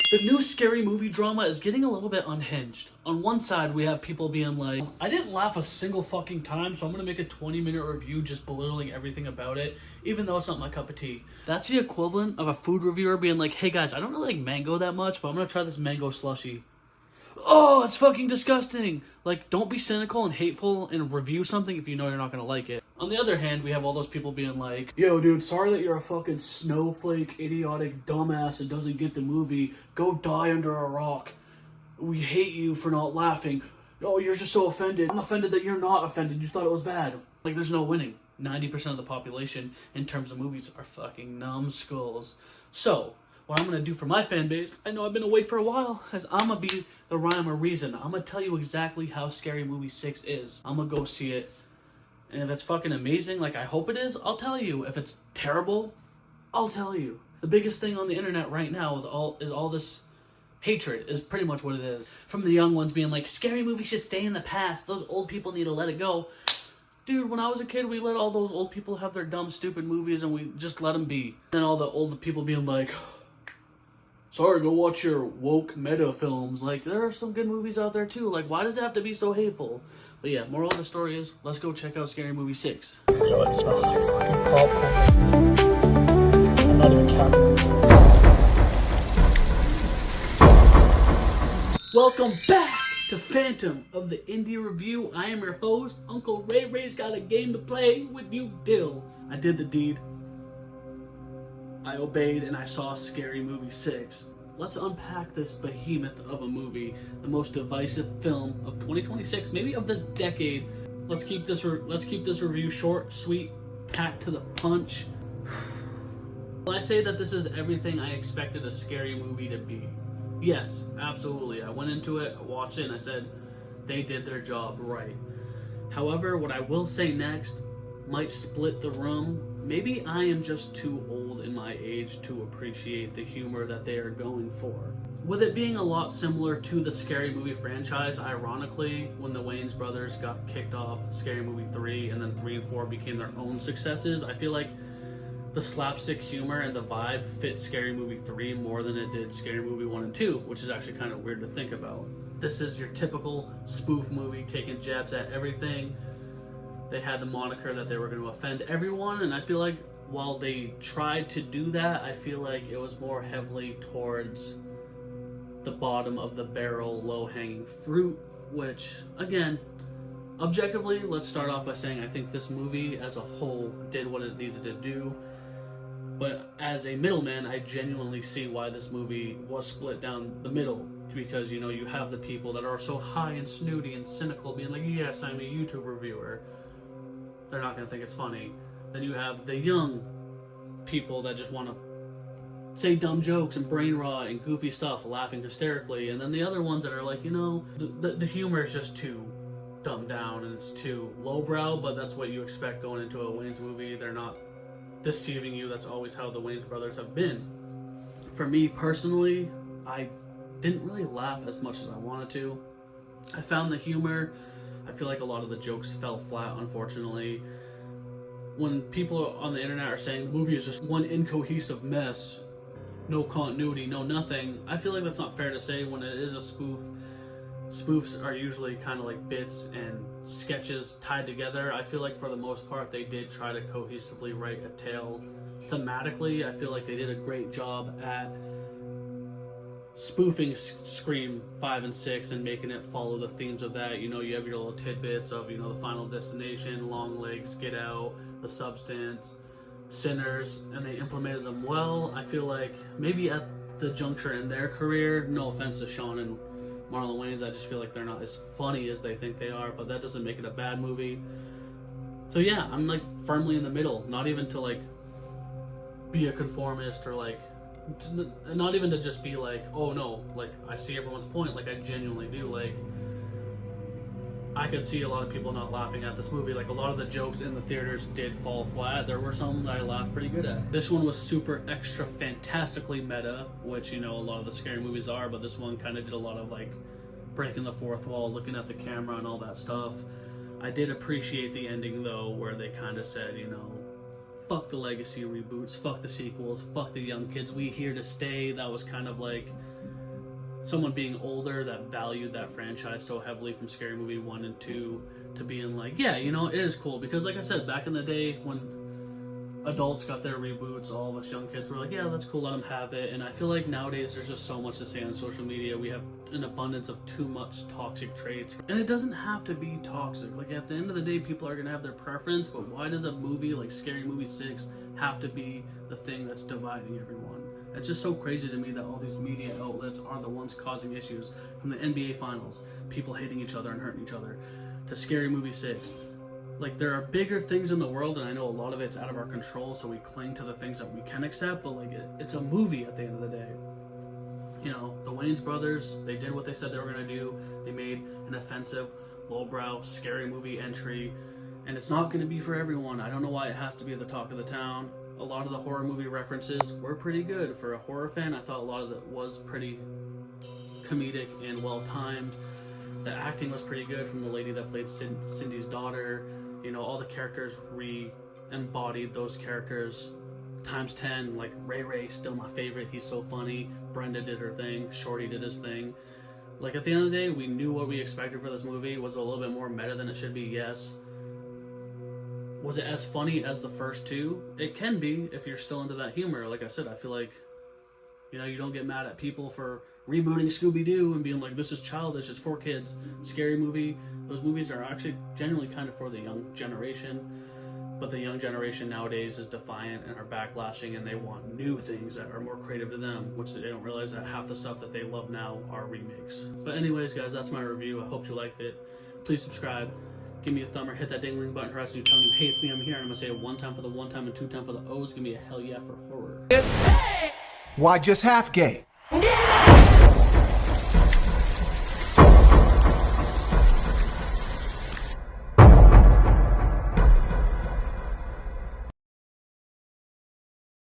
The new scary movie drama is getting a little bit unhinged. On one side, we have people being like, I didn't laugh a single fucking time, so I'm gonna make a 20-minute review just belittling everything about it, even though it's not my cup of tea. That's the equivalent of a food reviewer being like, hey guys, I don't really like mango that much, but I'm gonna try this mango slushie. Oh, it's fucking disgusting! Like, don't be cynical and hateful and review something if you know you're not gonna like it. On the other hand, we have all those people being like, yo dude, sorry that you're a fucking snowflake, idiotic dumbass and doesn't get the movie. Go die under a rock. We hate you for not laughing. Oh, you're just so offended. I'm offended that you're not offended. You thought it was bad. Like, there's no winning. 90% of the population, in terms of movies, are fucking numbskulls. So, what I'm gonna do for my fan base, I know I've been away for a while, is I'm gonna be the rhyme or reason. I'm gonna tell you exactly how Scary Movie 6 is. I'm gonna go see it. And if it's fucking amazing, like I hope it is, I'll tell you. If it's terrible, I'll tell you. The biggest thing on the internet right now is all this hatred is pretty much what it is. From the young ones being like, Scary Movie should stay in the past. Those old people need to let it go. Dude, when I was a kid, we let all those old people have their dumb, stupid movies and we just let them be. And all the old people being like, sorry, go watch your woke meta films. Like, there are some good movies out there too. Like, why does it have to be so hateful? But yeah, moral of the story is, let's go check out Scary Movie 6. You know what smells like popcorn. I'm not even counting. Welcome back to Phantom of the Indie Review. I am your host, Uncle Ray Ray's got a game to play with you, Dill. I did the deed. I obeyed and I saw Scary Movie 6. Let's unpack this behemoth of a movie, the most divisive film of 2026, maybe of this decade. Let's keep this review short, sweet, packed to the punch. Will I say that this is everything I expected a scary movie to be? Yes, absolutely. I went into it, I watched it, and I said, they did their job right. However, what I will say next might split the room. Maybe I am just too old in my age to appreciate the humor that they are going for. With it being a lot similar to the Scary Movie franchise, ironically, when the Wayans brothers got kicked off Scary Movie 3 and then 3 and 4 became their own successes, I feel like the slapstick humor and the vibe fit Scary Movie 3 more than it did Scary Movie 1 and 2, which is actually kind of weird to think about. This is your typical spoof movie taking jabs at everything. They had the moniker that they were going to offend everyone, and I feel like while they tried to do that, I feel like it was more heavily towards the bottom of the barrel, low-hanging fruit, which, again, objectively, let's start off by saying I think this movie as a whole did what it needed to do, but as a middleman, I genuinely see why this movie was split down the middle, because, you know, you have the people that are so high and snooty and cynical being like, yes, I'm a YouTube reviewer. They're not going to think it's funny. Then you have the young people that just want to say dumb jokes and brain rot and goofy stuff, laughing hysterically. And then the other ones that are like, you know, the humor is just too dumbed down and it's too lowbrow, but that's what you expect going into a Wayans movie. They're not deceiving you. That's always how the Wayans brothers have been. For me personally, I didn't really laugh as much as I wanted to. I found the humor, I feel like a lot of the jokes fell flat, unfortunately. When people on the internet are saying the movie is just one incohesive mess, no continuity, no nothing, I feel like that's not fair to say when it is a spoof. Spoofs are usually kind of like bits and sketches tied together. I feel like for the most part they did try to cohesively write a tale thematically. I feel like they did a great job at spoofing Scream 5 and 6 and making it follow the themes of that. You know, you have your little tidbits of, you know, the Final Destination, Long Legs, Get Out, The Substance, Sinners, and they implemented them well. I feel like maybe at the juncture in their career, no offense to Sean and Marlon Wayans, I just feel like they're not as funny as they think they are, but that doesn't make it a bad movie. So yeah, I'm like firmly in the middle, not even to like be a conformist or like not even to just be like, oh no, like I see everyone's point, like I genuinely do. Like I could see a lot of people not laughing at this movie. Like a lot of the jokes in the theaters did fall flat. There were some that I laughed pretty good at. This one was super extra fantastically meta, which, you know, a lot of the scary movies are, but this one kind of did a lot of like breaking the fourth wall, looking at the camera and all that stuff. I did appreciate the ending though, where they kind of said, you know, fuck the legacy reboots, fuck the sequels, fuck the young kids, we here to stay. That was kind of like someone being older that valued that franchise so heavily from Scary Movie 1 and 2 to being like, yeah, you know, it is cool. Because like I said, back in the day when adults got their reboots, all of us young kids were like, yeah, that's cool, let them have it. And I feel like nowadays there's just so much to say on social media. We have an abundance of too much toxic traits. And it doesn't have to be toxic. Like at the end of the day, people are going to have their preference, but why does a movie like Scary Movie 6 have to be the thing that's dividing everyone? It's just so crazy to me that all these media outlets are the ones causing issues. From the NBA Finals, people hating each other and hurting each other, to Scary Movie 6. Like, there are bigger things in the world, and I know a lot of it's out of our control, so we cling to the things that we can accept, but like, it's a movie at the end of the day. You know, the Wayans brothers, they did what they said they were going to do. They made an offensive, lowbrow, scary movie entry, and it's not going to be for everyone. I don't know why it has to be the talk of the town. A lot of the horror movie references were pretty good. For a horror fan, I thought a lot of it was pretty comedic and well-timed. The acting was pretty good from the lady that played Cindy's daughter. You know, all the characters re-embodied those characters times 10. Like Ray, still my favorite. He's so funny. Brenda did her thing. Shorty did his thing. Like, at the end of the day, we knew what we expected for this movie. Was it a little bit more meta than it should be? Yes. Was it as funny as the first two? It can be if you're still into that humor. Like I said, I feel like, you know, you don't get mad at people for rebooting Scooby-Doo and being like, this is childish, it's for kids. Scary Movie, those movies are actually generally kind of for the young generation. But the young generation nowadays is defiant and are backlashing, and they want new things that are more creative to them, which they don't realize that half the stuff that they love now are remakes. But anyways, guys, that's my review. I hope you liked it. Please subscribe. Give me a thumb or hit that ding-ling button for us. You tell me who hates me, I'm here. And I'm going to say it one time for the one time and two time for the O's. Give me a hell yeah for horror. Why just half gay?